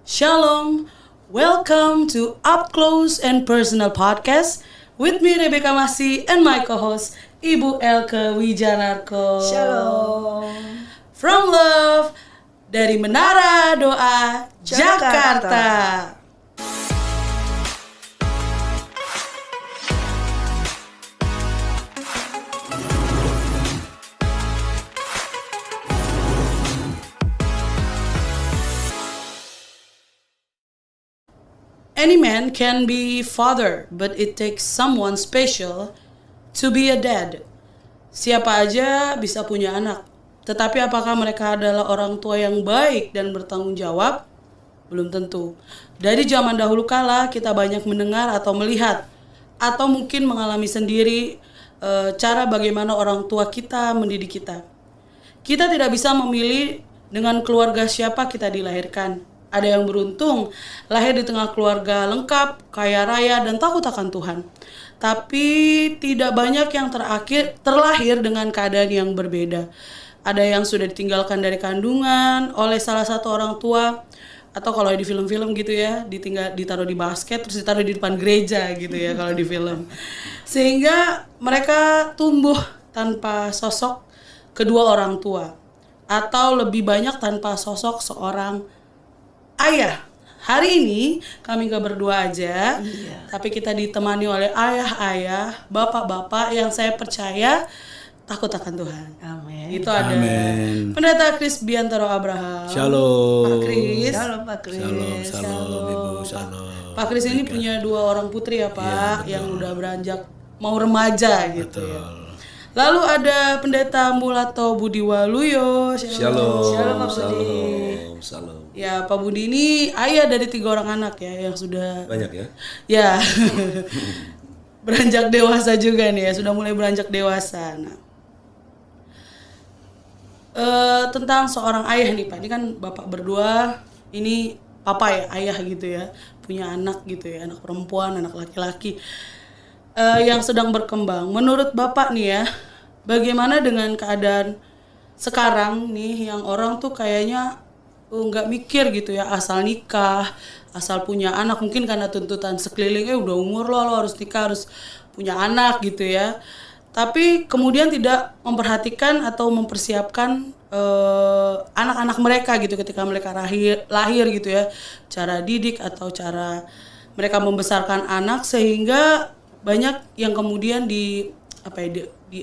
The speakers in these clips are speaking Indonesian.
Shalom, welcome to Up Close and Personal Podcast with me Rebecca Masih and my co-host Ibu Elke Wijanarko. Shalom. From Love dari Menara Doa Jakarta. Any man can be father, but it takes someone special to be a dad. Siapa aja bisa punya anak, tetapi apakah mereka adalah orang tua yang baik dan bertanggung jawab? Belum tentu. Dari zaman dahulu kala kita banyak mendengar atau melihat atau mungkin mengalami sendiri cara bagaimana orang tua kita mendidik kita. Kita tidak bisa memilih dengan keluarga siapa kita dilahirkan. Ada yang beruntung lahir di tengah keluarga lengkap, kaya raya, dan takut akan Tuhan. Tapi tidak banyak yang terlahir dengan keadaan yang berbeda. Ada yang sudah ditinggalkan dari kandungan oleh salah satu orang tua, atau kalau di film-film gitu ya, ditaruh di basket terus ditaruh di depan gereja gitu ya kalau di film. Sehingga mereka tumbuh tanpa sosok kedua orang tua, atau lebih banyak tanpa sosok seorang ayah. Hari ini kami gak berdua aja, tapi kita ditemani oleh ayah-ayah, bapak-bapak yang saya percaya takut akan Tuhan. Amin. Itu ada Pendeta Kris Biantoro Abraham. Shalom. Pak Kris. Shalom Pak Kris. Shalom Ibu, shalom. Pak Kris ini punya 2 orang putri ya Pak, yang udah beranjak mau remaja gitu ya. Lalu ada Pendeta Mulato Budi Waluyo. Shalom. Shalom Pak Budi. Shalom. Ya Pak Budi ini ayah dari 3 orang anak ya yang sudah Banyak ya? Ya beranjak dewasa juga nih ya, sudah mulai beranjak dewasa. Nah, tentang seorang ayah nih Pak, ini kan Bapak berdua, ini papa ya, ayah gitu ya, punya anak gitu ya, anak perempuan, anak laki-laki yang sedang berkembang. Menurut Bapak nih ya, bagaimana dengan keadaan sekarang nih yang orang tuh kayaknya nggak mikir gitu ya, asal nikah, asal punya anak, mungkin karena tuntutan sekelilingnya udah umur lo harus nikah, harus punya anak gitu ya. Tapi kemudian tidak memperhatikan atau mempersiapkan anak-anak mereka gitu ketika mereka lahir gitu ya, cara didik atau cara mereka membesarkan anak, sehingga banyak yang kemudian di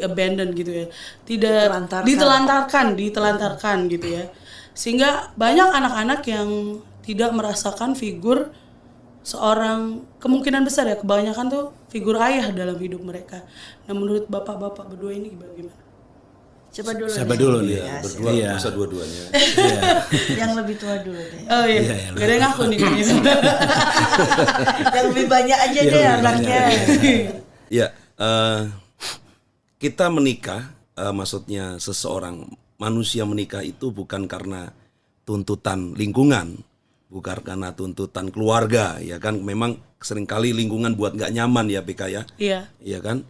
abandon gitu ya, tidak ditelantarkan gitu ya, sehingga banyak anak-anak yang tidak merasakan figur seorang, kemungkinan besar ya kebanyakan tuh figur ayah dalam hidup mereka. Nah menurut bapak-bapak berdua ini gimana? Siapa dulu nih? Ya, berdua, masa dua-duanya. yang lebih tua dulu deh. Oh iya, gak ada yang ngaku nih. Yang lebih banyak aja deh anaknya. Ya, kita menikah, maksudnya seseorang manusia menikah itu bukan karena tuntutan lingkungan, bukan karena tuntutan keluarga, ya kan? Memang seringkali lingkungan buat nggak nyaman ya BK ya. Iya. Iya kan?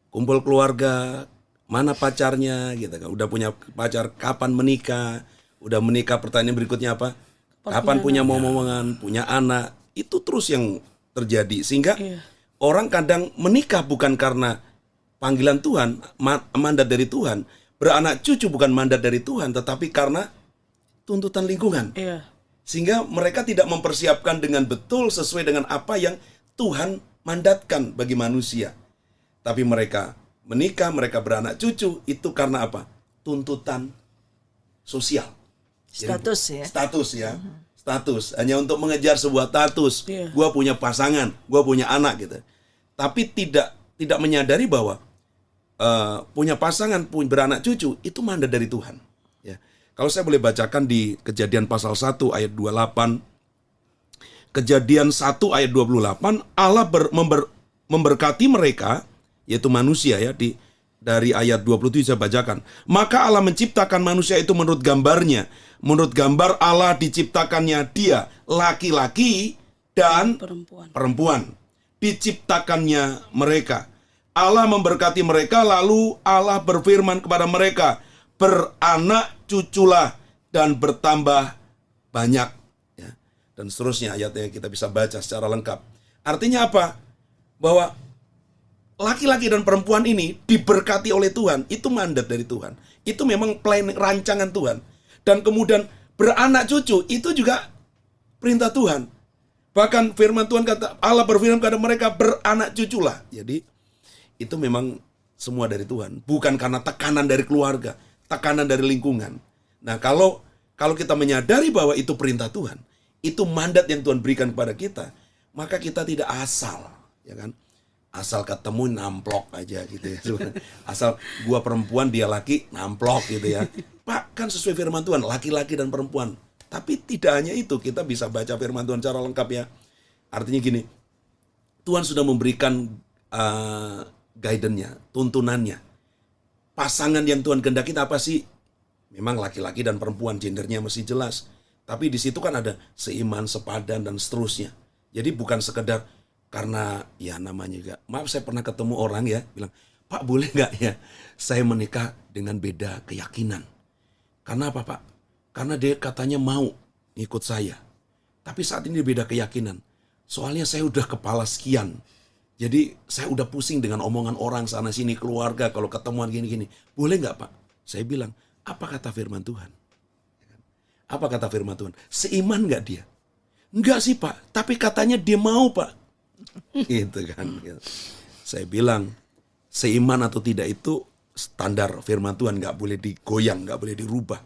Kumpul keluarga, mana pacarnya gitu kan? Udah punya pacar, kapan menikah? Udah menikah, pertanyaan berikutnya apa? Kapan punya momongan, punya anak? Itu terus yang terjadi, sehingga orang kadang menikah bukan karena panggilan Tuhan, mandat dari Tuhan. Beranak cucu bukan mandat dari Tuhan, tetapi karena tuntutan lingkungan. Iya. Sehingga mereka tidak mempersiapkan dengan betul sesuai dengan apa yang Tuhan mandatkan bagi manusia. Tapi mereka menikah, mereka beranak cucu, itu karena apa? Tuntutan sosial. Status ya. Status ya. Status. Hanya untuk mengejar sebuah status. Iya. Gua punya pasangan, gua punya anak gitu. Tapi tidak menyadari bahwa punya pasangan, beranak cucu, itu mandat dari Tuhan. Ya. Kalau saya boleh bacakan di Kejadian pasal 1 ayat 28. Kejadian 1 ayat 28, Allah memberkati mereka, yaitu manusia ya, dari ayat 27 saya bacakan. Maka Allah menciptakan manusia itu menurut gambarnya. Menurut gambar Allah diciptakannya dia, laki-laki dan perempuan. Diciptakannya mereka. Allah memberkati mereka, lalu Allah berfirman kepada mereka, beranak cuculah dan bertambah banyak. Ya. dan seterusnya ayatnya kita bisa baca secara lengkap. Artinya apa? Bahwa laki-laki dan perempuan ini diberkati oleh Tuhan, itu mandat dari Tuhan. Itu memang rancangan Tuhan. Dan kemudian beranak cucu, itu juga perintah Tuhan. Bahkan firman Tuhan kata, Allah berfirman kepada mereka, beranak cuculah. Jadi itu memang semua dari Tuhan. Bukan karena tekanan dari keluarga, tekanan dari lingkungan. Nah, kalau kita menyadari bahwa itu perintah Tuhan, itu mandat yang Tuhan berikan kepada kita, maka kita tidak asal, ya kan? Asal ketemu namplok aja gitu ya. Asal gua perempuan, dia laki, namplok gitu ya. Pak, kan sesuai firman Tuhan, laki-laki dan perempuan. Tapi tidak hanya itu, kita bisa baca firman Tuhan secara lengkap ya. Artinya gini, Tuhan sudah memberikan guidance-nya, tuntunannya. Pasangan yang Tuhan kehendaki apa sih? Memang laki-laki dan perempuan, gendernya masih jelas. Tapi di situ kan ada seiman, sepadan, dan seterusnya. Jadi bukan sekedar karena ya namanya juga. Maaf, saya pernah ketemu orang ya, bilang, Pak boleh nggak ya saya menikah dengan beda keyakinan? Karena apa Pak? Karena dia katanya mau ngikut saya. Tapi saat ini dia beda keyakinan. Soalnya saya udah kepala sekian. Jadi saya udah pusing dengan omongan orang sana sini, keluarga, kalau ketemuan gini-gini. Boleh nggak Pak? Saya bilang, apa kata firman Tuhan? Apa kata firman Tuhan? Seiman nggak dia? Enggak sih Pak, tapi katanya dia mau Pak. Gitu kan. Saya bilang, seiman atau tidak itu standar firman Tuhan, nggak boleh digoyang, nggak boleh dirubah.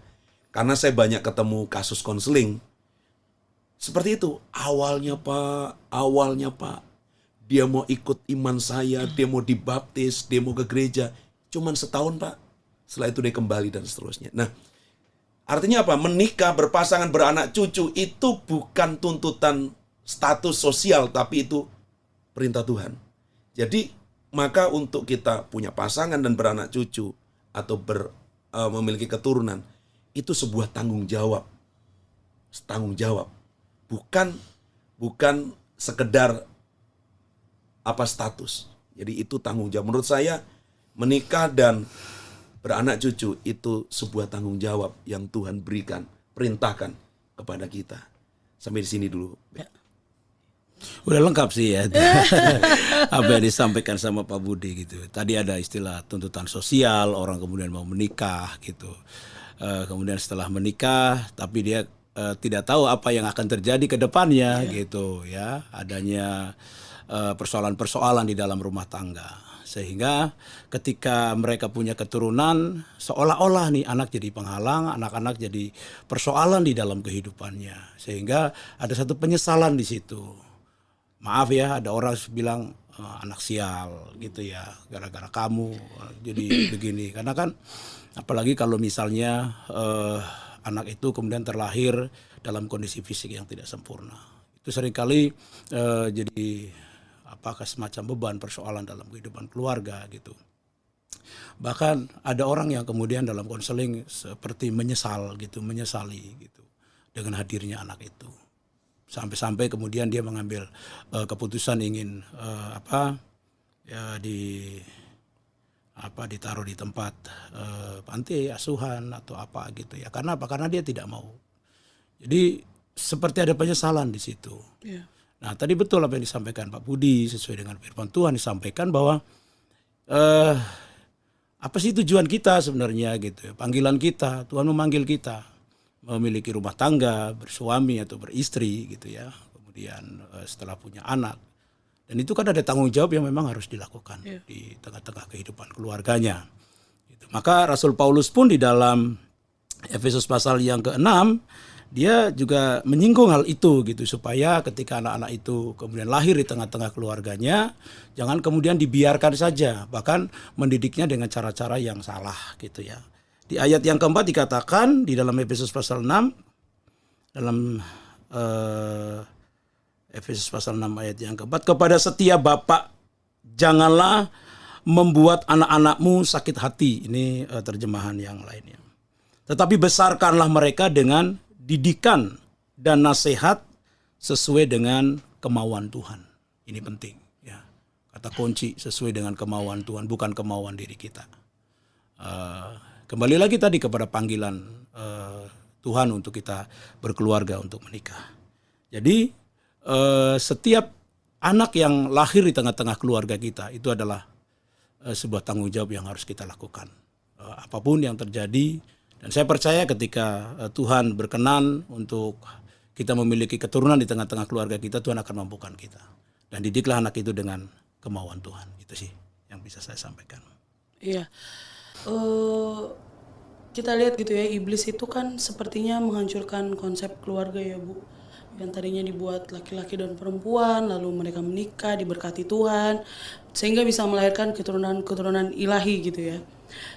Karena saya banyak ketemu kasus konseling seperti itu. Awalnya Pak, dia mau ikut iman saya, dia mau dibaptis, dia mau ke gereja. Cuman setahun Pak, setelah itu dia kembali dan seterusnya. Nah, artinya apa? Menikah, berpasangan, beranak cucu itu bukan tuntutan status sosial, tapi itu perintah Tuhan. Jadi, maka untuk kita punya pasangan dan beranak cucu atau memiliki keturunan, itu sebuah tanggung jawab. Tanggung jawab. Bukan sekedar apa status. Jadi itu tanggung jawab. Menurut saya, menikah dan beranak cucu itu sebuah tanggung jawab yang Tuhan berikan, perintahkan kepada kita. Sampai di sini dulu. Ya. Udah lengkap sih ya. Apa yang disampaikan sama Pak Budi gitu. Tadi ada istilah tuntutan sosial, orang kemudian mau menikah gitu. Kemudian setelah menikah, tapi dia tidak tahu apa yang akan terjadi ke depannya gitu ya. Adanya persoalan-persoalan di dalam rumah tangga. Sehingga ketika mereka punya keturunan, seolah-olah nih anak jadi penghalang, anak-anak jadi persoalan di dalam kehidupannya. Sehingga ada satu penyesalan di situ. Maaf ya, ada orang bilang anak sial gitu ya, gara-gara kamu jadi begini. Karena kan apalagi kalau misalnya anak itu kemudian terlahir dalam kondisi fisik yang tidak sempurna. Itu seringkali jadi apakah semacam beban persoalan dalam kehidupan keluarga gitu. Bahkan ada orang yang kemudian dalam konseling seperti menyesali gitu dengan hadirnya anak itu. Sampai-sampai kemudian dia mengambil keputusan ingin ditaruh di tempat panti asuhan atau apa gitu ya. Karena apa? Karena dia tidak mau. Jadi seperti ada penyesalan di situ. Yeah. Nah, tadi betul apa yang disampaikan Pak Budi sesuai dengan firman Tuhan, disampaikan bahwa apa sih tujuan kita sebenarnya gitu. Panggilan kita, Tuhan memanggil kita memiliki rumah tangga, bersuami atau beristri gitu ya. Kemudian setelah punya anak. Dan itu kan ada tanggung jawab yang memang harus dilakukan di tengah-tengah kehidupan keluarganya. Gitu. Maka Rasul Paulus pun di dalam Efesus pasal yang ke-6, dia juga menyinggung hal itu gitu. Supaya ketika anak-anak itu kemudian lahir di tengah-tengah keluarganya, jangan kemudian dibiarkan saja. Bahkan mendidiknya dengan cara-cara yang salah gitu ya. Di ayat yang keempat dikatakan di dalam Efesus pasal 6, dalam Efesus pasal 6 ayat yang keempat, kepada setiap bapak janganlah membuat anak-anakmu sakit hati. Ini terjemahan yang lainnya. Tetapi besarkanlah mereka dengan didikan dan nasihat sesuai dengan kemauan Tuhan. Ini penting ya. Kata kunci sesuai dengan kemauan Tuhan, bukan kemauan diri kita. Kembali lagi tadi kepada panggilan Tuhan untuk kita berkeluarga, untuk menikah. Jadi setiap anak yang lahir di tengah-tengah keluarga kita itu adalah sebuah tanggung jawab yang harus kita lakukan. Apapun yang terjadi, dan saya percaya ketika Tuhan berkenan untuk kita memiliki keturunan di tengah-tengah keluarga kita, Tuhan akan mampukan kita. Dan didiklah anak itu dengan kemauan Tuhan. Itu sih yang bisa saya sampaikan. Iya. Kita lihat gitu ya, iblis itu kan sepertinya menghancurkan konsep keluarga ya Bu. Yang tadinya dibuat laki-laki dan perempuan, lalu mereka menikah, diberkati Tuhan, sehingga bisa melahirkan keturunan-keturunan ilahi gitu ya.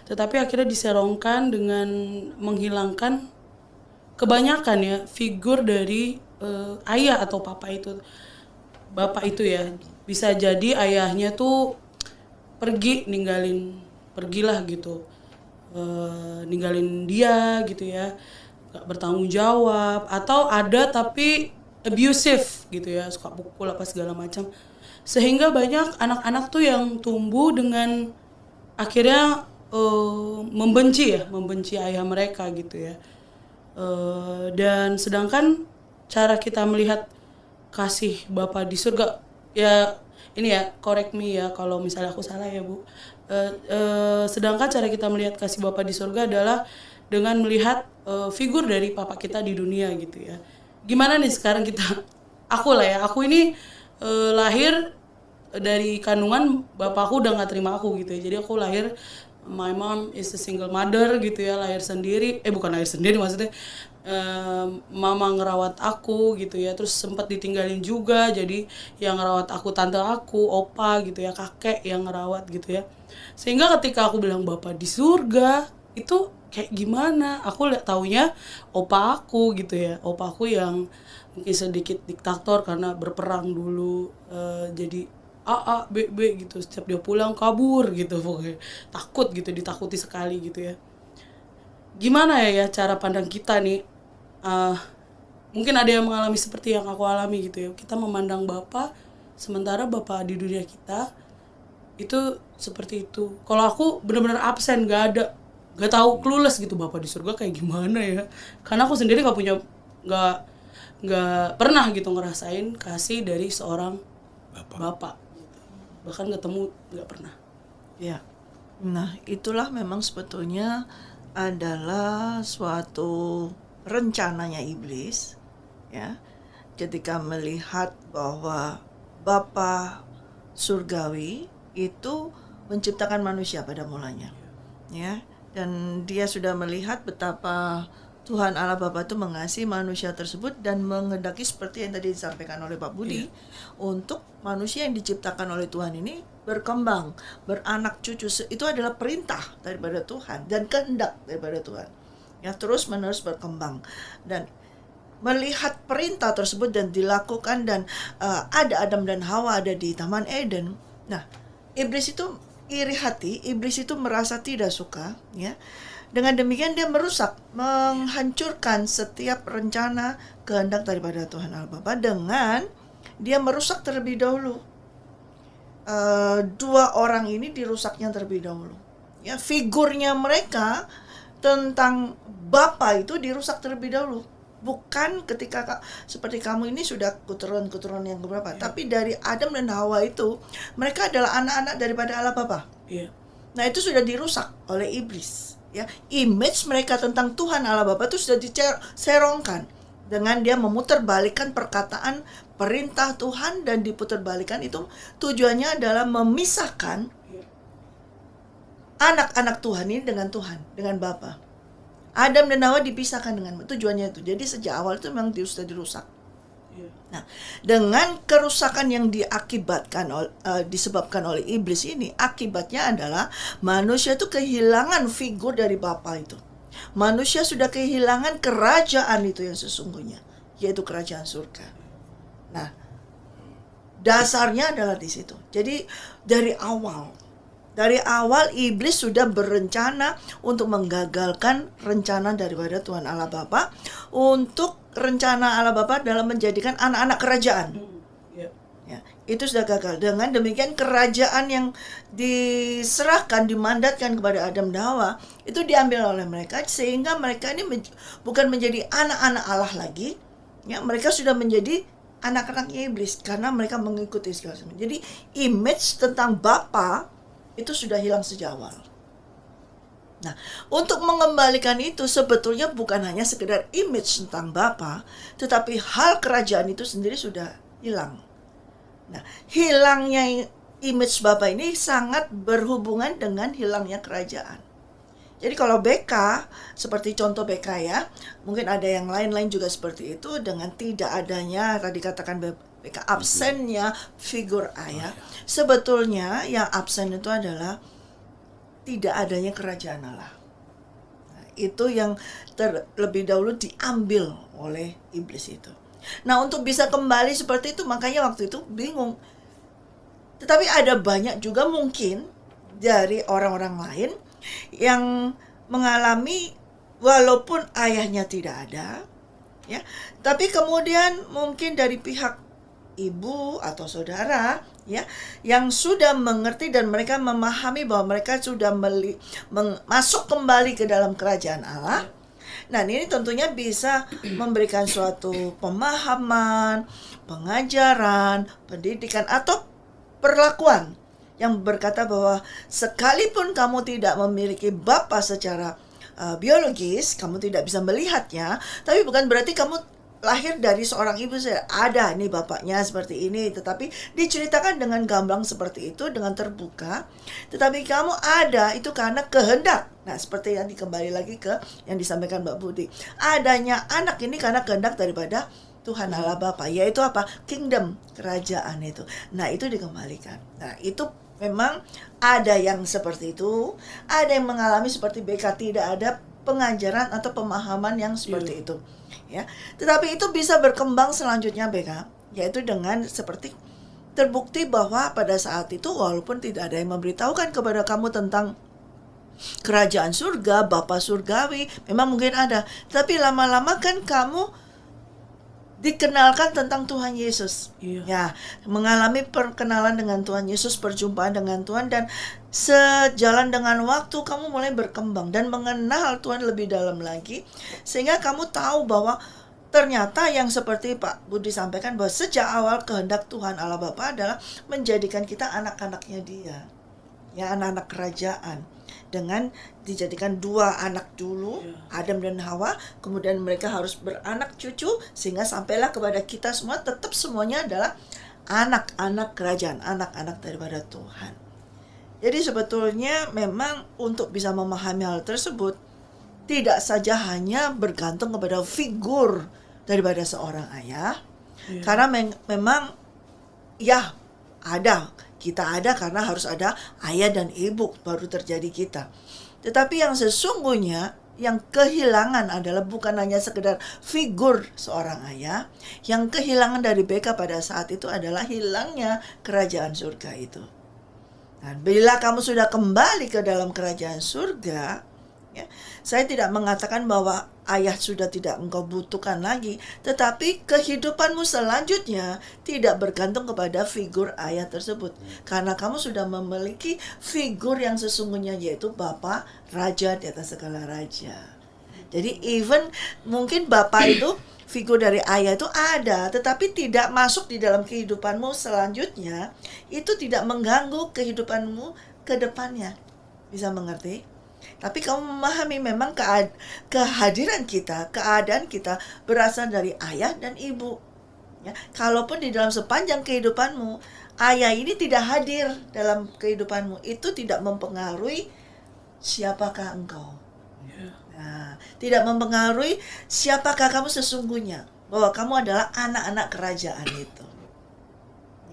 Tetapi akhirnya diserongkan dengan menghilangkan kebanyakan ya figur dari ayah atau papa itu. Bapak itu ya, bisa jadi ayahnya tuh pergilah gitu. Ninggalin dia gitu ya, gak bertanggung jawab, atau ada tapi abusive gitu ya, suka pukul apa segala macam, sehingga banyak anak-anak tuh yang tumbuh dengan akhirnya membenci ayah mereka gitu ya. Dan sedangkan cara kita melihat kasih Bapa di surga, ya ini ya, correct me ya kalau misalnya aku salah ya Bu. Sedangkan cara kita melihat kasih Bapa di surga adalah dengan melihat figur dari Papa kita di dunia gitu ya. Gimana nih sekarang aku ini lahir dari kandungan bapakku udah gak terima aku gitu ya. Jadi aku lahir, my mom is a single mother gitu ya, lahir sendiri, bukan lahir sendiri maksudnya, mama ngerawat aku gitu ya, terus sempat ditinggalin juga, jadi yang ngerawat aku tante aku, opa gitu ya, kakek yang ngerawat gitu ya. Sehingga ketika aku bilang Bapa di surga, itu kayak gimana? Aku taunya opa aku gitu ya, opa aku yang mungkin sedikit diktator karena berperang dulu, jadi A, B gitu, setiap dia pulang kabur gitu pokoknya, takut gitu, ditakuti sekali gitu ya. Gimana ya cara pandang kita nih, mungkin ada yang mengalami seperti yang aku alami gitu ya, kita memandang Bapa, sementara Bapa di dunia kita itu seperti itu. Kalau aku benar-benar absen, gak tahu, clueless gitu Bapa di surga kayak gimana ya, karena aku sendiri nggak pernah gitu ngerasain kasih dari seorang Bapak. Bahkan ketemu nggak pernah. Ya, nah itulah memang sebetulnya adalah suatu rencananya iblis, ya. Ketika melihat bahwa Bapa surgawi itu menciptakan manusia pada mulanya, ya, dan dia sudah melihat betapa Tuhan Allah Bapa itu mengasihi manusia tersebut dan menghendaki seperti yang tadi disampaikan oleh Pak Budi, untuk manusia yang diciptakan oleh Tuhan ini berkembang, beranak cucu. Itu adalah perintah daripada Tuhan dan kehendak daripada Tuhan. Ya, terus menerus berkembang. Dan melihat perintah tersebut dan dilakukan, dan ada Adam dan Hawa ada di Taman Eden. Nah, iblis itu iri hati, iblis itu merasa tidak suka, ya. Dengan demikian dia merusak, menghancurkan setiap rencana kehendak daripada Tuhan Allah Bapa dengan dia merusak terlebih dahulu. Dua orang ini dirusaknya terlebih dahulu. Ya, figurnya mereka tentang Bapa itu dirusak terlebih dahulu. Bukan ketika seperti kamu ini sudah keturunan yang berapa, tapi dari Adam dan Hawa itu mereka adalah anak-anak daripada Allah Bapa. Nah, itu sudah dirusak oleh iblis. Ya, image mereka tentang Tuhan Allah Bapa itu sudah diserongkan dengan dia memutarbalikkan perkataan perintah Tuhan, dan diputarbalikkan itu tujuannya adalah memisahkan anak-anak Tuhan ini dengan Tuhan, dengan Bapa. Adam dan Hawa dipisahkan dengan tujuannya itu. Jadi sejak awal itu memang sudah dirusak. Nah, dengan kerusakan yang disebabkan oleh iblis ini, akibatnya adalah manusia itu kehilangan figur dari Bapa itu. Manusia sudah kehilangan kerajaan itu yang sesungguhnya, yaitu kerajaan surga. Nah, dasarnya adalah di situ. Jadi dari awal iblis sudah berencana untuk menggagalkan rencana daripada Tuhan Allah Bapa, untuk rencana Allah Bapa dalam menjadikan anak-anak kerajaan. Ya, itu sudah gagal. Dengan demikian kerajaan yang diserahkan, dimandatkan kepada Adam dan Hawa itu diambil oleh mereka, sehingga mereka ini bukan menjadi anak-anak Allah lagi, Ya, mereka sudah menjadi anak-anaknya iblis karena mereka mengikuti segala sesuatu. Jadi image tentang Bapa itu sudah hilang sejak awal. Nah, untuk mengembalikan itu sebetulnya bukan hanya sekedar image tentang Bapa, tetapi hal kerajaan itu sendiri sudah hilang. Nah, hilangnya image Bapa ini sangat berhubungan dengan hilangnya kerajaan. Jadi kalau BK, seperti contoh BK ya, mungkin ada yang lain-lain juga seperti itu, dengan tidak adanya, tadi katakan BK, absennya figur ayah. Sebetulnya yang absen itu adalah tidak adanya kerajaan Allah. Nah, itu yang terlebih dahulu diambil oleh iblis itu. Nah, untuk bisa kembali seperti itu, makanya waktu itu bingung. Tetapi ada banyak juga mungkin dari orang-orang lain yang mengalami walaupun ayahnya tidak ada, ya, tapi kemudian mungkin dari pihak ibu atau saudara, ya, yang sudah mengerti dan mereka memahami bahwa mereka sudah masuk kembali ke dalam kerajaan Allah. Nah, ini tentunya bisa memberikan suatu pemahaman, pengajaran, pendidikan atau perlakuan yang berkata bahwa sekalipun kamu tidak memiliki Bapa secara biologis, kamu tidak bisa melihatnya, tapi bukan berarti kamu lahir dari seorang ibu saja. Ada nih bapaknya seperti ini, tetapi diceritakan dengan gamblang seperti itu, dengan terbuka. Tetapi kamu ada itu karena kehendak. Nah, seperti yang kembali lagi ke yang disampaikan Mbak Budi. Adanya anak ini karena kehendak daripada Tuhan Allah Bapa, yaitu apa? Kingdom, kerajaan itu. Nah, itu dikembalikan. Nah, itu memang ada yang seperti itu, ada yang mengalami seperti BK, tidak ada pengajaran atau pemahaman yang seperti itu, ya. Tetapi itu bisa berkembang selanjutnya BK, yaitu dengan seperti terbukti bahwa pada saat itu walaupun tidak ada yang memberitahukan kepada kamu tentang kerajaan surga, Bapa surgawi, memang mungkin ada, tapi lama-lama kan kamu dikenalkan tentang Tuhan Yesus, ya, mengalami perkenalan dengan Tuhan Yesus, perjumpaan dengan Tuhan, dan sejalan dengan waktu kamu mulai berkembang dan mengenal Tuhan lebih dalam lagi, sehingga kamu tahu bahwa ternyata yang seperti Pak Budi sampaikan, bahwa sejak awal kehendak Tuhan Allah Bapa adalah menjadikan kita anak-anaknya Dia, ya, anak-anak kerajaan, dengan dijadikan dua anak dulu, Adam dan Hawa, kemudian mereka harus beranak cucu, sehingga sampailah kepada kita semua, tetap semuanya adalah anak-anak kerajaan, anak-anak daripada Tuhan. Jadi sebetulnya memang untuk bisa memahami hal tersebut, tidak saja hanya bergantung kepada figur daripada seorang ayah, karena memang ya ada, kita ada karena harus ada ayah dan ibu baru terjadi kita. Tetapi yang sesungguhnya yang kehilangan adalah bukan hanya sekedar figur seorang ayah, yang kehilangan dari BK pada saat itu adalah hilangnya kerajaan surga itu. Dan bila kamu sudah kembali ke dalam kerajaan surga, ya, saya tidak mengatakan bahwa ayah sudah tidak engkau butuhkan lagi, tetapi kehidupanmu selanjutnya tidak bergantung kepada figur ayah tersebut, karena kamu sudah memiliki figur yang sesungguhnya, yaitu Bapa Raja di atas segala raja. Jadi even mungkin Bapa itu, figur dari ayah itu ada, tetapi tidak masuk di dalam kehidupanmu selanjutnya, itu tidak mengganggu kehidupanmu ke depannya. Bisa mengerti? Tapi kamu memahami memang kehadiran kita, keadaan kita berasal dari ayah dan ibu, ya. Kalaupun di dalam sepanjang kehidupanmu ayah ini tidak hadir dalam kehidupanmu, itu tidak mempengaruhi siapakah engkau. Nah, tidak mempengaruhi siapakah kamu sesungguhnya, bahwa kamu adalah anak-anak kerajaan itu.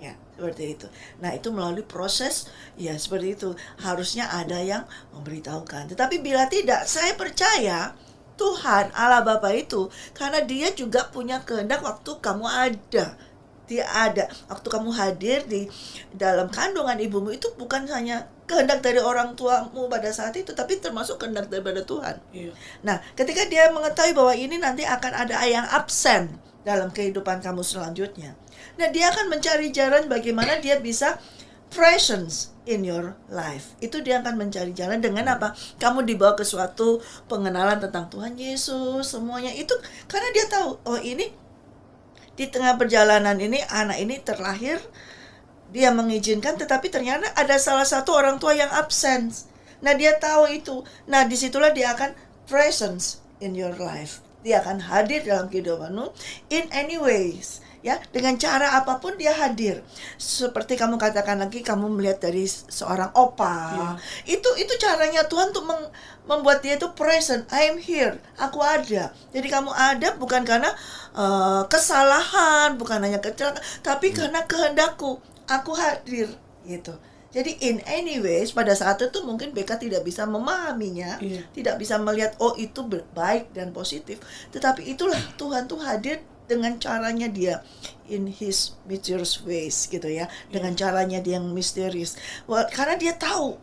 Ya, seperti itu. Nah, itu melalui proses, ya seperti itu. Harusnya ada yang memberitahukan. Tetapi bila tidak, saya percaya Tuhan Allah Bapa itu, karena Dia juga punya kehendak waktu kamu ada. Dia ada. Waktu kamu hadir di dalam kandungan ibumu, itu bukan hanya kehendak dari orang tuamu pada saat itu, tapi termasuk kehendak daripada Tuhan. Nah, ketika Dia mengetahui bahwa ini nanti akan ada yang absen dalam kehidupan kamu selanjutnya, nah Dia akan mencari jalan bagaimana Dia bisa presence in your life. Itu Dia akan mencari jalan dengan apa? Kamu dibawa ke suatu pengenalan tentang Tuhan Yesus, semuanya itu karena Dia tahu, oh ini Di tengah perjalanan ini anak ini terlahir, dia mengizinkan, tetapi ternyata ada salah satu orang tua yang absen. Nah, dia tahu itu. Nah, disitulah dia akan presence in your life. Dia akan hadir dalam kehidupanmu in any ways. Ya, dengan cara apapun dia hadir. Seperti kamu katakan lagi, kamu melihat dari seorang opa. Itu caranya Tuhan untuk membuat dia itu present. I am here. Aku ada. Jadi kamu ada bukan karena kesalahan, bukan hanya kecelakaan, tapi karena kehendakku. Aku hadir gitu. Jadi in any ways pada saat itu mungkin BK tidak bisa memahaminya, tidak bisa melihat oh itu baik dan positif. Tetapi itulah Tuhan tuh hadir dengan caranya dia in his mysterious ways gitu ya, dengan caranya dia yang misterius. Karena dia tahu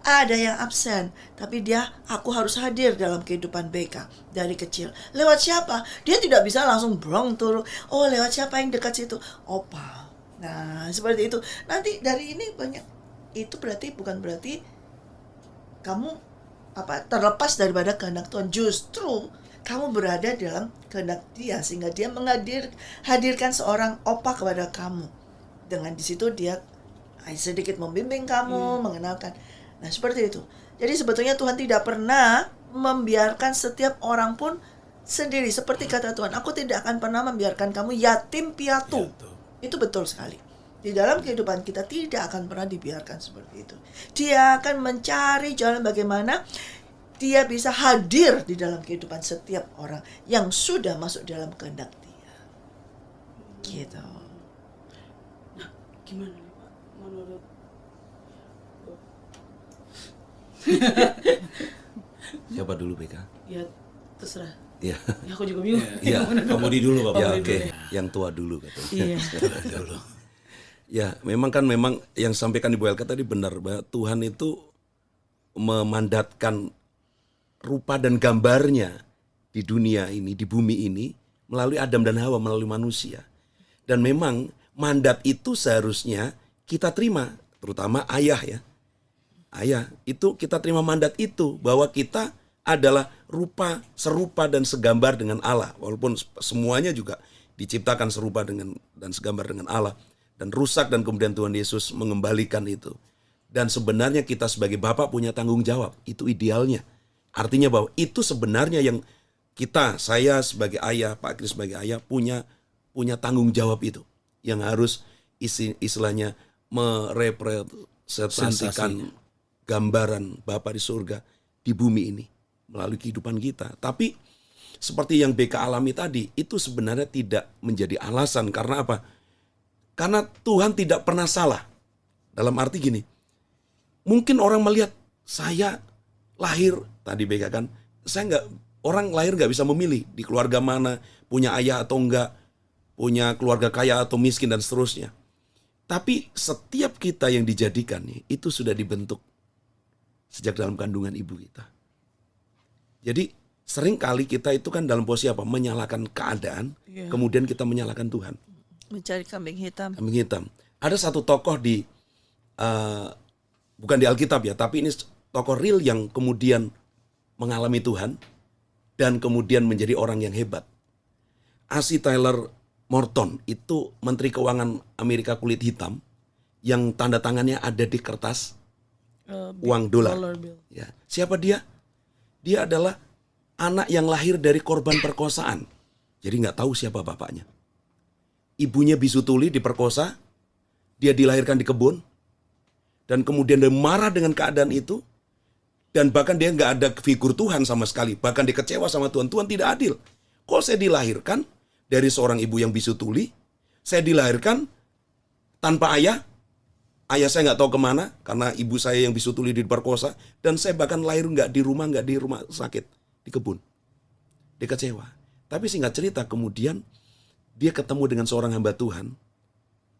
ada yang absen, tapi aku harus hadir dalam kehidupan BK dari kecil. Lewat siapa? Dia tidak bisa langsung brong turun. Oh, lewat siapa yang dekat situ? Opa. Nah, seperti itu. Nanti dari ini banyak. Itu bukan berarti kamu terlepas daripada kehendak Tuhan. Justru kamu berada dalam kehendak dia, sehingga dia hadirkan seorang opa kepada kamu. Dengan di situ dia sedikit membimbing kamu, mengenalkan. Nah, seperti itu. Jadi sebetulnya Tuhan tidak pernah membiarkan setiap orang pun sendiri. Seperti kata Tuhan, aku tidak akan pernah membiarkan kamu yatim piatu. Itu betul sekali. Di dalam kehidupan kita tidak akan pernah dibiarkan seperti itu. Dia akan mencari jalan bagaimana dia bisa hadir di dalam kehidupan setiap orang yang sudah masuk dalam kehendak dia. Gitu. Nah, gimana nih Pak menurut Siapa dulu BK? ya terserah. Iya. Ya aku juga bingung. Iya, Kamu di dulu Bapak. Ya oke, yang tua dulu katanya. Iya. Dulu. Ya, memang yang sampaikan Ibu Elka tadi benar bahwa Tuhan itu memandatkan rupa dan gambarnya di dunia ini, di bumi ini melalui Adam dan Hawa, melalui manusia. Dan memang mandat itu seharusnya kita terima, terutama ayah ya. Ayah, itu kita terima mandat itu bahwa kita adalah serupa dan segambar dengan Allah. Walaupun semuanya juga diciptakan serupa dan segambar dengan Allah. Dan rusak dan kemudian Tuhan Yesus mengembalikan itu. Dan sebenarnya kita sebagai Bapak punya tanggung jawab. Itu idealnya. Artinya bahwa itu sebenarnya yang saya sebagai ayah, Pak Kris sebagai ayah punya tanggung jawab itu. Yang harus istilahnya merepresentasikan gambaran Bapa di surga di bumi ini melalui kehidupan kita. Tapi seperti yang BK alami tadi, itu sebenarnya tidak menjadi alasan. Karena apa? Karena Tuhan tidak pernah salah. Dalam arti gini, mungkin orang melihat saya lahir, tadi BK kan, orang lahir nggak bisa memilih di keluarga mana, punya ayah atau enggak, punya keluarga kaya atau miskin dan seterusnya. Tapi setiap kita yang dijadikan itu sudah dibentuk sejak dalam kandungan ibu kita. Jadi sering kali kita itu kan dalam posisi apa? Menyalahkan keadaan, kemudian kita menyalahkan Tuhan. Mencari kambing hitam. Kambing hitam. Ada satu tokoh bukan di Alkitab ya, tapi ini tokoh real yang kemudian mengalami Tuhan dan kemudian menjadi orang yang hebat. A.C. Tyler Morton itu Menteri Keuangan Amerika kulit hitam yang tanda tangannya ada di kertas uang dolar. Ya. Siapa dia? Dia adalah anak yang lahir dari korban perkosaan. Jadi nggak tahu siapa bapaknya. Ibunya bisu tuli diperkosa, dia dilahirkan di kebun, dan kemudian dia marah dengan keadaan itu, dan bahkan dia nggak ada figur Tuhan sama sekali, bahkan dia kecewa sama Tuhan. Tuhan tidak adil. Kok saya dilahirkan dari seorang ibu yang bisu tuli, saya dilahirkan tanpa ayah saya nggak tahu kemana, karena ibu saya yang bisu tuli diperkosa, dan saya bahkan lahir nggak di rumah sakit, di kebun. Dia kecewa. Tapi singkat cerita kemudian, dia ketemu dengan seorang hamba Tuhan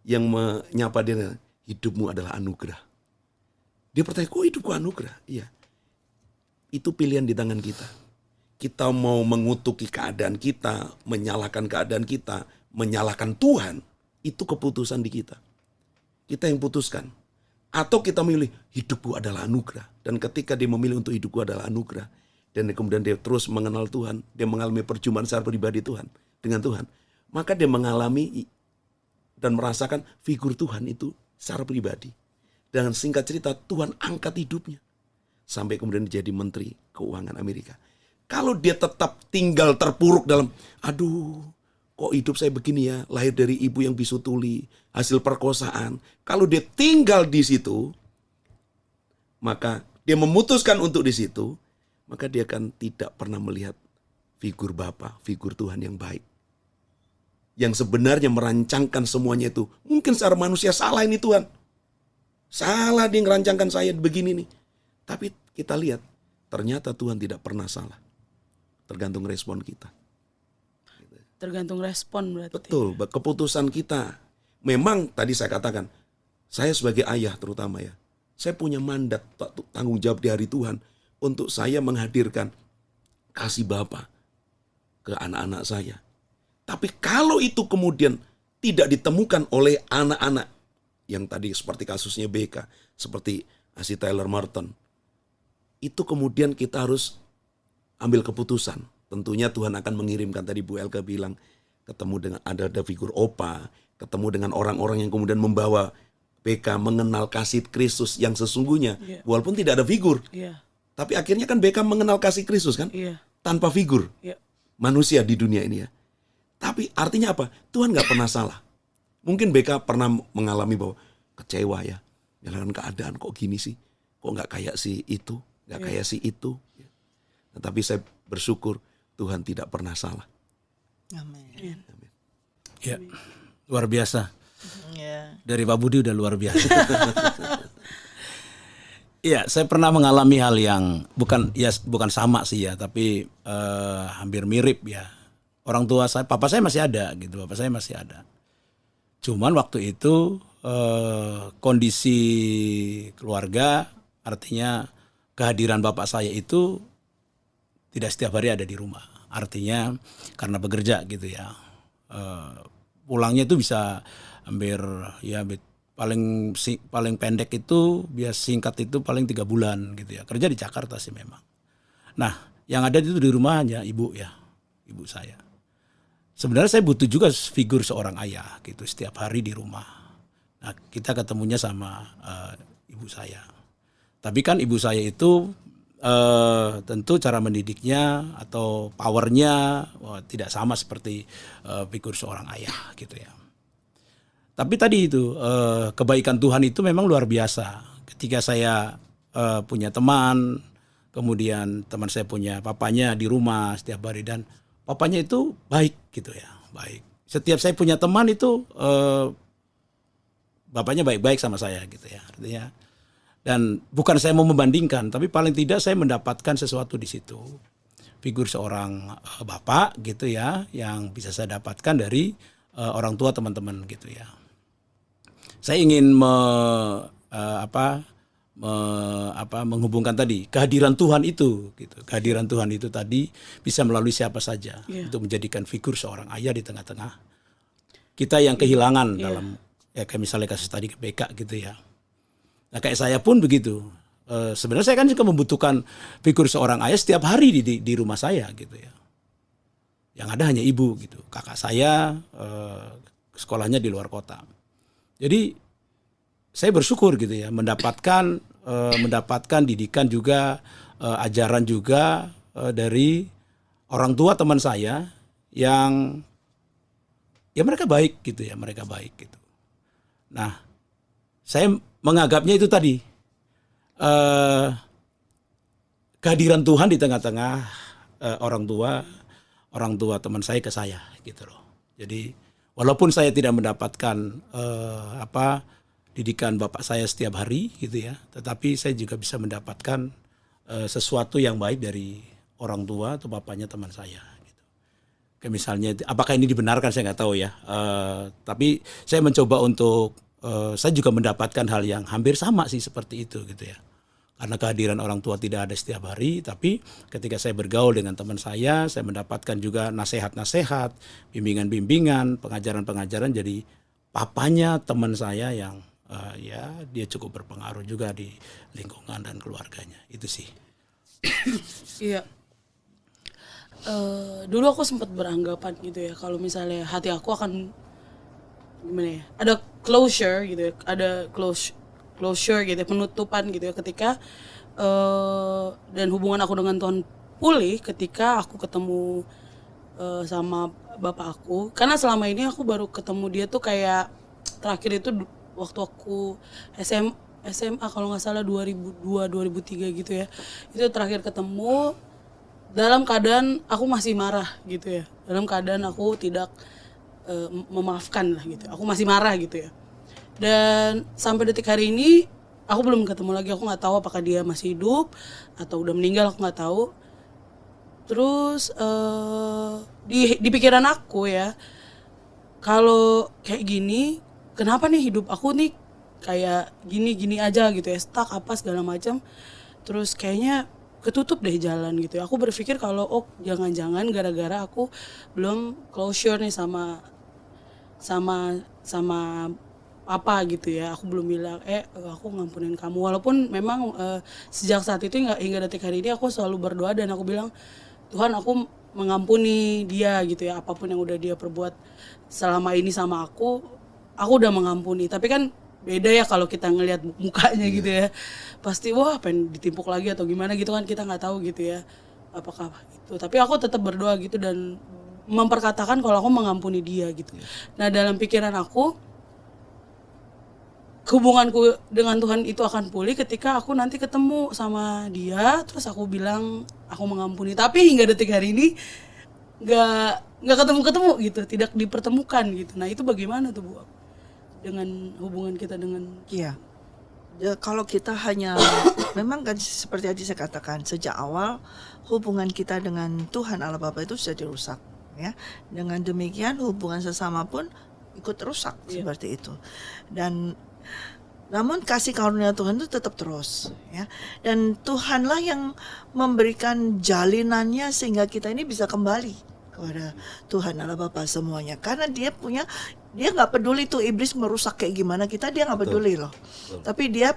yang menyapa dia, hidupmu adalah anugerah. Dia bertanya, kok hidupku anugerah? Iya. Itu pilihan di tangan kita. Kita mau mengutuki keadaan kita, menyalahkan keadaan kita, menyalahkan Tuhan, itu keputusan di kita. Kita yang putuskan. Atau kita memilih, hidupku adalah anugerah. Dan ketika dia memilih untuk hidupku adalah anugerah, dan kemudian dia terus mengenal Tuhan, dia mengalami perjumpaan secara pribadi dengan Tuhan, maka dia mengalami dan merasakan figur Tuhan itu secara pribadi. Dengan singkat cerita, Tuhan angkat hidupnya sampai kemudian jadi Menteri Keuangan Amerika. Kalau dia tetap tinggal terpuruk dalam, aduh, kok hidup saya begini ya, lahir dari ibu yang bisu tuli, hasil perkosaan. Kalau dia tinggal di situ, maka dia memutuskan untuk di situ, maka dia akan tidak pernah melihat figur Bapa, figur Tuhan yang baik. Yang sebenarnya merancangkan semuanya itu. Mungkin secara manusia salah ini Tuhan. Salah dia merancangkan saya begini nih. Tapi kita lihat, ternyata Tuhan tidak pernah salah. Tergantung respon kita. Tergantung respon berarti. Betul, keputusan kita. Memang tadi saya katakan, saya sebagai ayah terutama ya, saya punya mandat, tanggung jawab di hari Tuhan untuk saya menghadirkan kasih Bapa ke anak-anak saya. Tapi kalau itu kemudian tidak ditemukan oleh anak-anak, yang tadi seperti kasusnya BK, seperti si Tyler Martin, itu kemudian kita harus ambil keputusan. Tentunya Tuhan akan mengirimkan, tadi Bu Elka bilang, ketemu dengan ada figur Opa, ketemu dengan orang-orang yang kemudian membawa BK mengenal kasih Kristus yang sesungguhnya, walaupun tidak ada figur. Tapi akhirnya kan BK mengenal kasih Kristus kan, tanpa figur manusia di dunia ini ya. Tapi artinya apa? Tuhan nggak pernah salah. Mungkin BK pernah mengalami bahwa kecewa ya, dalam keadaan kok gini sih, kok nggak kayak si itu, nggak kayak si itu. Tetapi saya bersyukur Tuhan tidak pernah salah. Amin. Ya, luar biasa. Ya. Dari Pak Budi udah luar biasa. Iya, saya pernah mengalami hal yang bukan sama sih ya, tapi hampir mirip ya. Orang tua saya, papa saya masih ada gitu, bapak saya masih ada. Cuman waktu itu kondisi keluarga, artinya kehadiran bapak saya itu tidak setiap hari ada di rumah. Artinya karena bekerja gitu ya, pulangnya itu bisa hampir ya paling pendek itu biasa singkat itu paling 3 bulan gitu ya. Kerja di Jakarta sih memang. Nah, yang ada itu di rumah hanya ibu saya. Sebenarnya saya butuh juga figur seorang ayah gitu setiap hari di rumah. Nah, kita ketemunya sama ibu saya. Tapi kan ibu saya itu tentu cara mendidiknya atau powernya tidak sama seperti figur seorang ayah gitu ya. Tapi tadi itu kebaikan Tuhan itu memang luar biasa. Ketika saya punya teman, kemudian teman saya punya papanya di rumah setiap hari dan papanya itu baik gitu ya, baik. Setiap saya punya teman itu bapaknya baik-baik sama saya gitu ya, artinya. Dan bukan saya mau membandingkan, tapi paling tidak saya mendapatkan sesuatu di situ. Figur seorang bapak gitu ya, yang bisa saya dapatkan dari orang tua teman-teman gitu ya. Saya ingin menghubungkan tadi kehadiran Tuhan itu gitu. Kehadiran Tuhan itu tadi bisa melalui siapa saja untuk menjadikan figur seorang ayah di tengah-tengah kita yang kehilangan dalam ya kayak misalnya kasus tadi ke BK gitu ya. Nah, kayak saya pun begitu. Sebenarnya saya kan juga membutuhkan figur seorang ayah setiap hari di rumah saya gitu ya. Yang ada hanya ibu gitu. Kakak saya sekolahnya di luar kota. Jadi saya bersyukur gitu ya mendapatkan didikan juga ajaran juga dari orang tua teman saya yang ya mereka baik gitu ya, mereka baik gitu. Nah, saya menganggapnya itu tadi kehadiran Tuhan di tengah-tengah orang tua teman saya ke saya gitu loh. Jadi walaupun saya tidak mendapatkan didikan bapak saya setiap hari gitu ya, tetapi saya juga bisa mendapatkan sesuatu yang baik dari orang tua atau bapaknya teman saya. Gitu. Kayak misalnya, apakah ini dibenarkan saya nggak tahu ya. Tapi saya mencoba untuk saya juga mendapatkan hal yang hampir sama sih seperti itu gitu ya. Karena kehadiran orang tua tidak ada setiap hari, tapi ketika saya bergaul dengan teman saya mendapatkan juga nasihat-nasihat, bimbingan-bimbingan, pengajaran-pengajaran. Jadi papanya teman saya yang ya dia cukup berpengaruh juga di lingkungan dan keluarganya. Itu sih. Iya. dulu aku sempat beranggapan gitu ya, kalau misalnya hati aku akan gimana ya, ada closure gitu ya, ada closure gitu ya, penutupan gitu ya, ketika dan hubungan aku dengan Tuhan pulih ketika aku ketemu sama bapak aku. Karena selama ini aku baru ketemu dia tuh kayak terakhir itu waktu aku SMA kalau nggak salah 2002 2003 gitu ya. Itu terakhir ketemu dalam keadaan aku masih marah gitu ya. Dalam keadaan aku tidak memaafkan lah gitu. Aku masih marah gitu ya. Dan sampai detik hari ini aku belum ketemu lagi. Aku nggak tahu apakah dia masih hidup atau udah meninggal, aku nggak tahu. Terus di pikiran aku ya, kalau kayak gini, kenapa nih hidup aku nih kayak gini-gini aja gitu ya, stuck apa segala macam. Terus kayaknya ketutup deh jalan gitu ya. Aku berpikir kalau jangan-jangan gara-gara aku belum closure nih sama apa gitu ya. Aku belum bilang aku ngampunin kamu, walaupun memang sejak saat itu hingga detik hari ini aku selalu berdoa dan aku bilang, Tuhan, aku mengampuni dia gitu ya, apapun yang udah dia perbuat selama ini sama aku udah mengampuni. Tapi kan beda ya kalau kita ngelihat mukanya gitu ya, pasti wah pengen ditimpuk lagi atau gimana gitu kan, kita nggak tahu gitu ya apakah itu. Tapi aku tetap berdoa gitu dan memperkatakan kalau aku mengampuni dia gitu. Nah, dalam pikiran aku, hubunganku dengan Tuhan itu akan pulih ketika aku nanti ketemu sama dia, terus aku bilang aku mengampuni. Tapi hingga detik hari ini nggak ketemu gitu, tidak dipertemukan gitu. Nah, itu bagaimana tuh, Bu, dengan hubungan kita dengan Iya. Ya, kalau kita hanya memang kan seperti tadi saya katakan sejak awal hubungan kita dengan Tuhan Allah Bapa itu sudah dirusak ya. Dengan demikian hubungan sesama pun ikut rusak seperti itu. Dan namun kasih karunia Tuhan itu tetap terus ya. Dan Tuhanlah yang memberikan jalinannya sehingga kita ini bisa kembali kepada Tuhan Allah Bapa semuanya. Karena dia nggak peduli tuh iblis merusak kayak gimana kita, dia nggak peduli loh. Tapi dia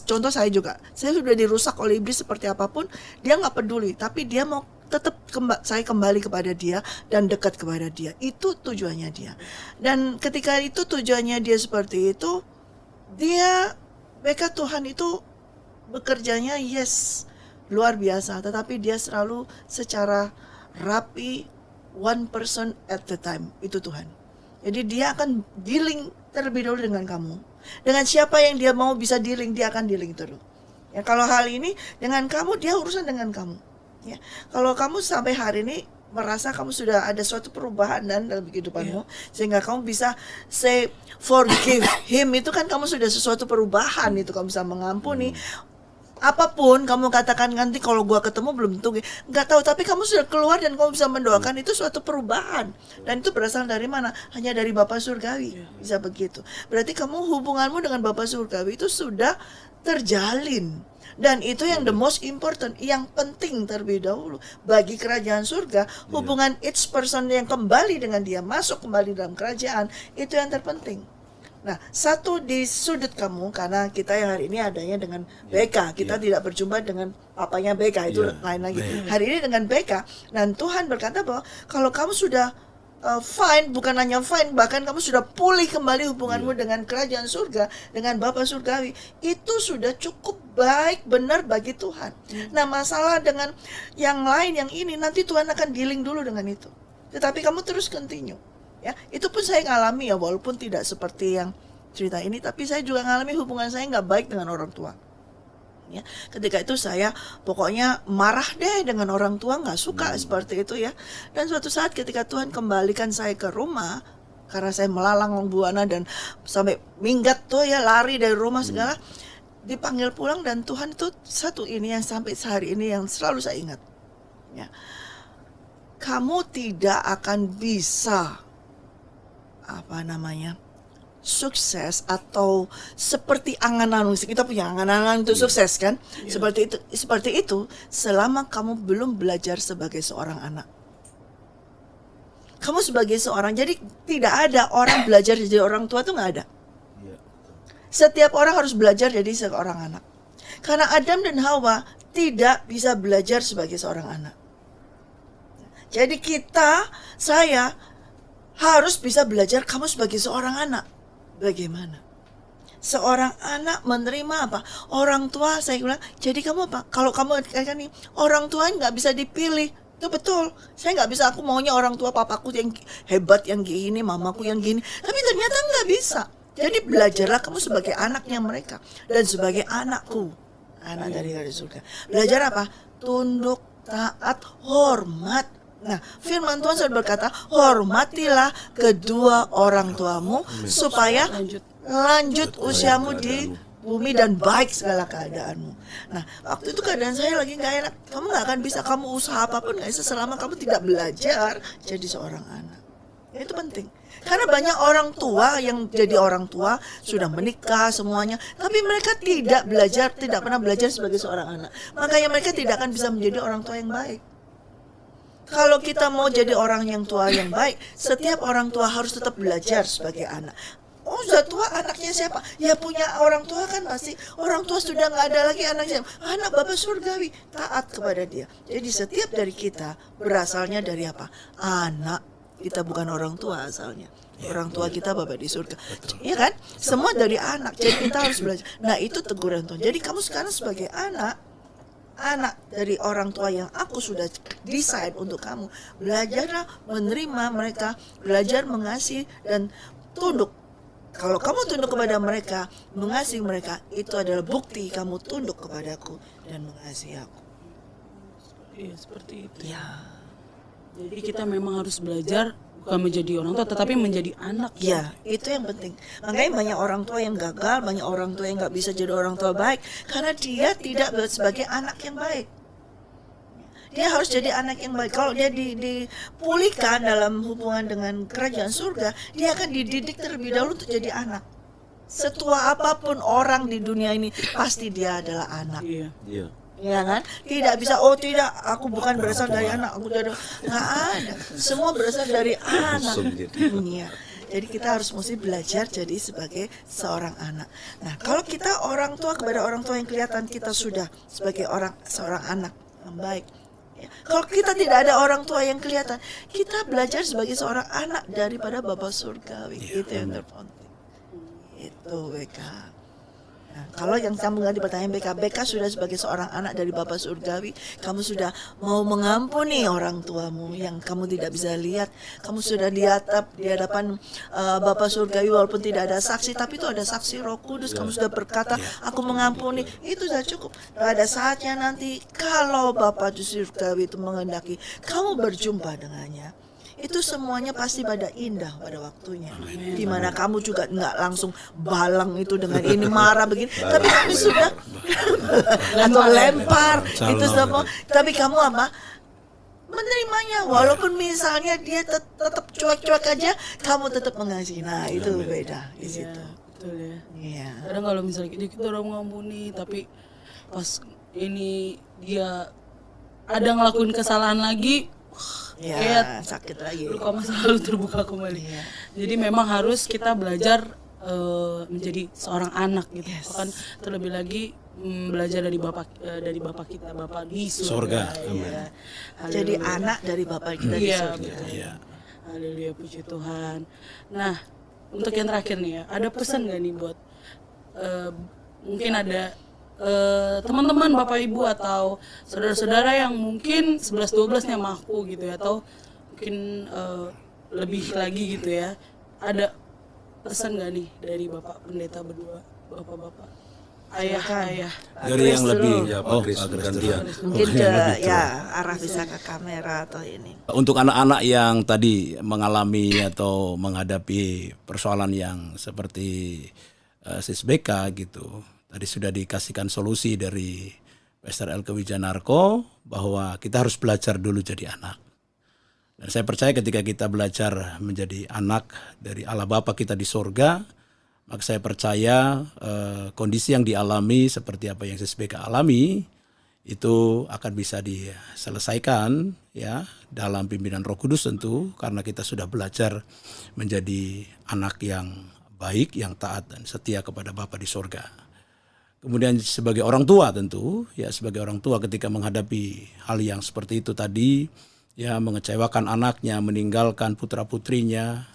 contoh saya sudah dirusak oleh iblis seperti apapun, dia nggak peduli. Tapi dia mau tetap saya kembali kepada dia dan dekat kepada dia. Itu tujuannya dia. Dan ketika itu tujuannya dia seperti itu, mereka Tuhan itu bekerjanya luar biasa. Tetapi dia selalu secara rapi, one person at the time. Itu Tuhan. Jadi dia akan dealing terlebih dahulu dengan kamu. Dengan siapa yang dia mau bisa dealing, dia akan dealing terus. Ya, kalau hal ini dengan kamu, dia urusan dengan kamu. Ya, kalau kamu sampai hari ini merasa kamu sudah ada suatu perubahan dan dalam kehidupanmu, sehingga kamu bisa say forgive him, itu kan kamu sudah sesuatu perubahan, itu kamu bisa mengampuni. Apapun kamu katakan nanti kalau gua ketemu belum tentu, nggak tahu, tapi kamu sudah keluar dan kamu bisa mendoakan, itu suatu perubahan. Dan itu berasal dari mana? Hanya dari Bapa Surgawi, bisa begitu. Berarti kamu hubunganmu dengan Bapa Surgawi itu sudah terjalin. Dan itu yang the most important, yang penting terlebih dahulu bagi kerajaan surga. Hubungan each person yang kembali dengan dia, masuk kembali dalam kerajaan, itu yang terpenting. Nah, satu di sudut kamu, karena kita yang hari ini adanya dengan BK, kita tidak berjumpa dengan papanya BK, itu lain lagi. Hari ini dengan BK, dan Tuhan berkata bahwa kalau kamu sudah fine, bukan hanya fine, bahkan kamu sudah pulih kembali hubunganmu dengan kerajaan surga, dengan Bapa Surgawi, itu sudah cukup baik, benar bagi Tuhan. Nah, masalah dengan yang lain, yang ini, nanti Tuhan akan dealing dulu dengan itu. Tetapi kamu terus continue. Ya, itu pun saya ngalami ya, walaupun tidak seperti yang cerita ini, tapi saya juga ngalami hubungan saya nggak baik dengan orang tua. Ya, ketika itu saya pokoknya marah deh dengan orang tua, nggak suka seperti itu ya. Dan suatu saat ketika Tuhan kembalikan saya ke rumah, karena saya melalang buana dan sampai minggat tuh ya, lari dari rumah segala, dipanggil pulang, dan Tuhan itu satu ini yang sampai sehari ini yang selalu saya ingat. Ya, kamu tidak akan bisa sukses atau seperti angan-angan, kita punya angan-angan untuk sukses kan, seperti itu selama kamu belum belajar sebagai seorang anak. Kamu sebagai seorang, jadi tidak ada orang belajar jadi orang tua, itu nggak ada. Setiap orang harus belajar jadi seorang anak, karena Adam dan Hawa tidak bisa belajar sebagai seorang anak. Jadi saya harus bisa belajar kamu sebagai seorang anak. Bagaimana? Seorang anak menerima apa? Orang tua, saya bilang, jadi kamu apa? Kalau kamu kayak nih, orang tua nggak bisa dipilih. Itu betul. Saya nggak bisa, aku maunya orang tua papaku yang hebat, yang gini, mamaku yang gini. Tapi ternyata nggak bisa. Jadi belajarlah kamu sebagai anaknya mereka. Dan sebagai anakku. Anak dari surga. Belajar apa? Tunduk, taat, hormat. Nah, firman Tuhan sudah berkata, hormatilah kedua orang tuamu supaya lanjut usiamu di bumi dan baik segala keadaanmu. Nah, waktu itu keadaan saya lagi gak enak. Kamu gak akan bisa, kamu usaha apapun gak bisa selama kamu tidak belajar jadi seorang anak. Ya, itu penting. Karena banyak orang tua yang jadi orang tua sudah menikah semuanya, tapi mereka tidak belajar, tidak pernah belajar sebagai seorang anak. Makanya mereka tidak akan bisa menjadi orang tua yang baik. Kalau kita mau jadi orang yang tua yang baik, setiap orang tua harus tetap belajar sebagai anak. Oh, sudah tua, anaknya siapa? Ya punya orang tua kan pasti. Orang tua sudah nggak ada lagi anaknya. Anak Bapa Surgawi, taat kepada dia. Jadi setiap dari kita berasalnya dari apa? Anak. Kita bukan orang tua asalnya. Orang tua kita Bapa di surga. Iya kan? Semua dari anak. Jadi kita harus belajar. Nah, itu teguran Tuhan. Jadi kamu sekarang sebagai anak dari orang tua yang aku sudah desain untuk kamu, belajarlah menerima mereka, belajar mengasihi dan tunduk. Kalau kamu tunduk kepada mereka, mengasihi mereka, itu adalah bukti kamu tunduk kepadaku dan mengasihi aku. Iya, seperti itu. Ya. Jadi kita memang harus belajar bukan menjadi orang tua, tetapi menjadi anak. Ya, itu yang penting. Makanya banyak orang tua yang gagal, banyak orang tua yang nggak bisa jadi orang tua baik, karena dia tidak sebagai anak yang baik. Dia harus jadi anak yang baik. Kalau dia dipulihkan dalam hubungan dengan kerajaan surga, dia akan dididik terlebih dahulu untuk jadi anak. Setua apapun orang di dunia ini, pasti dia adalah anak. Iya. Iya. Ya kan? Tidak bisa, oh tidak, aku bukan berasal dari anak, aku dari nggak ada. Semua berasal dari anak. Iya. Jadi kita harus mesti belajar jadi sebagai seorang anak. Nah, kalau kita orang tua kepada orang tua yang kelihatan kita sudah sebagai seorang anak yang baik. Ya. Kalau kita tidak ada orang tua yang kelihatan, kita belajar sebagai seorang anak daripada Bapa Surgawi. Itu yang terpenting. Itu BK. Nah, kalau yang sambung di pertanyaan BK sudah sebagai seorang anak dari Bapa Surgawi, kamu sudah mau mengampuni orang tuamu yang kamu tidak bisa lihat. Kamu sudah di hadapan Bapa Surgawi walaupun tidak ada saksi, tapi itu ada saksi Roh Kudus. Kamu sudah berkata, aku mengampuni. Itu sudah cukup. Pada saatnya nanti kalau Bapa Surgawi itu menghendaki kamu berjumpa dengannya, itu semuanya pasti pada indah pada waktunya. Dimana kamu juga nggak langsung balang itu dengan ini marah begini, tapi kamu sudah atau lempar itu semua. Tapi kamu apa? Menerimanya, walaupun misalnya dia tetap cuek-cuek aja, kamu tetap mengasihi. Nah, itu beda di situ. Betul ya. Iya. Kadang kalau misalnya kita udah mengampuni, tapi pas ini dia ada ngelakuin kesalahan lagi, Ya, sakit lagi. luka masa lalu terbuka kembali. Iya. Jadi memang harus kita belajar menjadi seorang anak gitu. Bahkan terlebih lagi belajar dari Bapak kita, Bapak di surga. Ya. Jadi Haleluya. anak dari Bapak kita di Iya, surga. betul. Iya. Haleluya, puji Tuhan. Nah, untuk yang terakhir nih ya, ada pesan gak nih buat mungkin ada teman-teman Bapak Ibu atau saudara-saudara yang mungkin 11-12 nya sama aku gitu ya, atau mungkin lebih lagi gitu ya, ada pesan gak nih dari Bapak Pendeta berdua, Bapak-bapak, ayah-ayah? Dari yang lebih Ya, Pak Kris, Kris gantian. dulu. Mungkin ke arah bisa ke kamera atau ini. Untuk anak-anak yang tadi mengalami atau menghadapi persoalan yang seperti Sis BK gitu, tadi sudah dikasihkan solusi dari Pastor Elke Wijanarko bahwa kita harus belajar dulu jadi anak. Dan saya percaya ketika kita belajar menjadi anak dari Allah Bapa kita di sorga, maka saya percaya kondisi yang dialami seperti apa yang Sis BK alami itu akan bisa diselesaikan ya dalam pimpinan Roh Kudus tentu, karena kita sudah belajar menjadi anak yang baik, yang taat dan setia kepada Bapa di sorga. Kemudian sebagai orang tua tentu, ya sebagai orang tua ketika menghadapi hal yang seperti itu tadi, ya mengecewakan anaknya, meninggalkan putra-putrinya.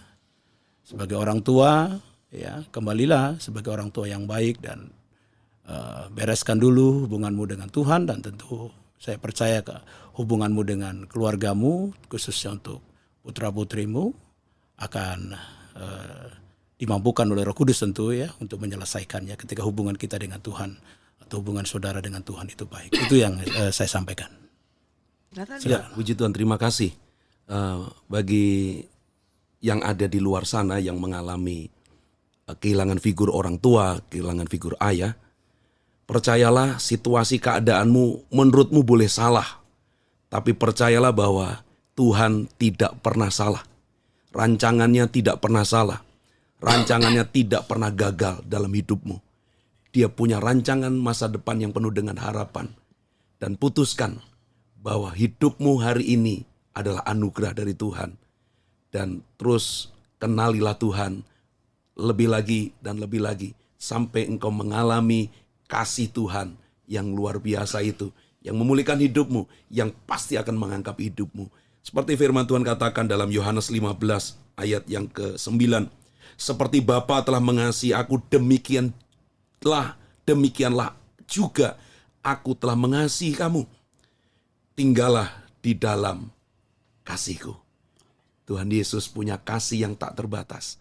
Sebagai orang tua, ya kembalilah sebagai orang tua yang baik dan bereskan dulu hubunganmu dengan Tuhan, dan tentu saya percaya hubunganmu dengan keluargamu, khususnya untuk putra-putrimu, akan dimampukan oleh Roh Kudus tentu ya untuk menyelesaikannya ketika hubungan kita dengan Tuhan atau hubungan saudara dengan Tuhan itu baik. Itu yang saya sampaikan. Ya, puji Tuhan, terima kasih bagi yang ada di luar sana yang mengalami kehilangan figur orang tua, kehilangan figur ayah. Percayalah, situasi keadaanmu menurutmu boleh salah, tapi percayalah bahwa Tuhan tidak pernah salah. Rancangannya tidak pernah salah. Rancangannya tidak pernah gagal dalam hidupmu. Dia punya rancangan masa depan yang penuh dengan harapan. Dan putuskan bahwa hidupmu hari ini adalah anugerah dari Tuhan. Dan terus kenalilah Tuhan lebih lagi dan lebih lagi sampai engkau mengalami kasih Tuhan yang luar biasa itu, yang memulihkan hidupmu, yang pasti akan mengangkat hidupmu. Seperti firman Tuhan katakan dalam Yohanes 15 ayat yang ke-9. Seperti Bapa telah mengasihi aku, demikianlah juga aku telah mengasihi kamu. Tinggallah di dalam kasihku. Tuhan Yesus punya kasih yang tak terbatas.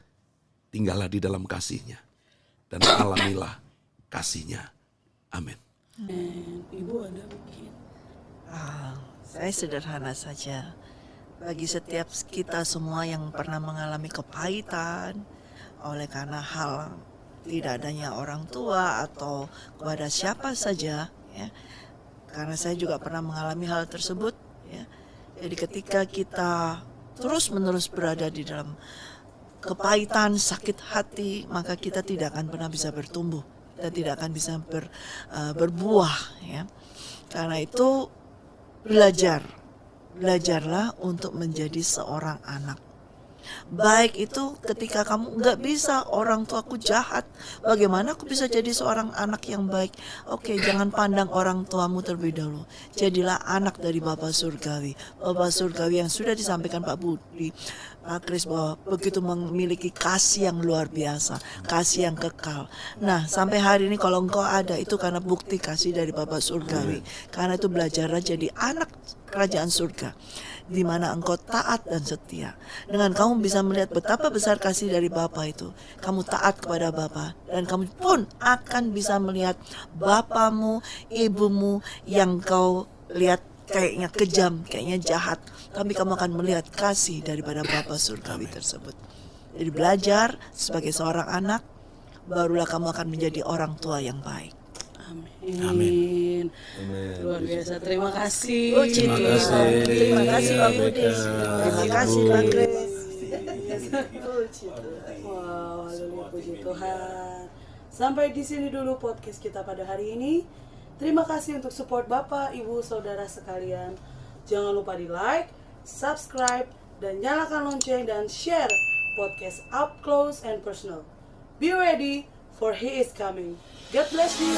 Tinggallah di dalam kasihnya. Dan alamilah kasihnya. Amin. Ibu ada mungkin? Saya sederhana saja. Bagi setiap kita semua yang pernah mengalami kepahitan oleh karena hal tidak adanya orang tua atau kepada siapa saja, ya. Karena saya juga pernah mengalami hal tersebut, ya. Jadi ketika kita terus-menerus berada di dalam kepahitan, sakit hati, maka kita tidak akan pernah bisa bertumbuh. Kita tidak akan bisa berbuah, ya. Karena itu belajarlah untuk menjadi seorang anak. Baik itu ketika kamu nggak bisa, orang tuaku jahat, bagaimana aku bisa jadi seorang anak yang baik? Oke, jangan pandang orang tuamu terlebih dahulu. Jadilah anak dari Bapa Surgawi. Bapa Surgawi yang sudah disampaikan Pak Budi, Pak Kris, bahwa begitu memiliki kasih yang luar biasa, kasih yang kekal. Nah, sampai hari ini kalau engkau ada, itu karena bukti kasih dari Bapa Surgawi. Karena itu belajarlah jadi anak kerajaan surga, di mana engkau taat dan setia. Dengan kamu bisa melihat betapa besar kasih dari Bapa itu, kamu taat kepada Bapa, dan kamu pun akan bisa melihat bapamu, ibumu yang kau lihat kayaknya kejam, kayaknya jahat, tapi kamu akan melihat kasih daripada Bapa Surgawi tersebut. Jadi belajar sebagai seorang anak, barulah kamu akan menjadi orang tua yang baik. Amin. Luar biasa. Terima kasih. Terima kasih Pak Budi. Terima kasih Pak Grace. Wow, haleluya, puji Tuhan. Sampai di sini dulu podcast kita pada hari ini. Terima kasih untuk support Bapak, Ibu, Saudara sekalian. Jangan lupa di like, subscribe, dan nyalakan lonceng dan share podcast Up Close and Personal. Be ready for He is coming. God bless you.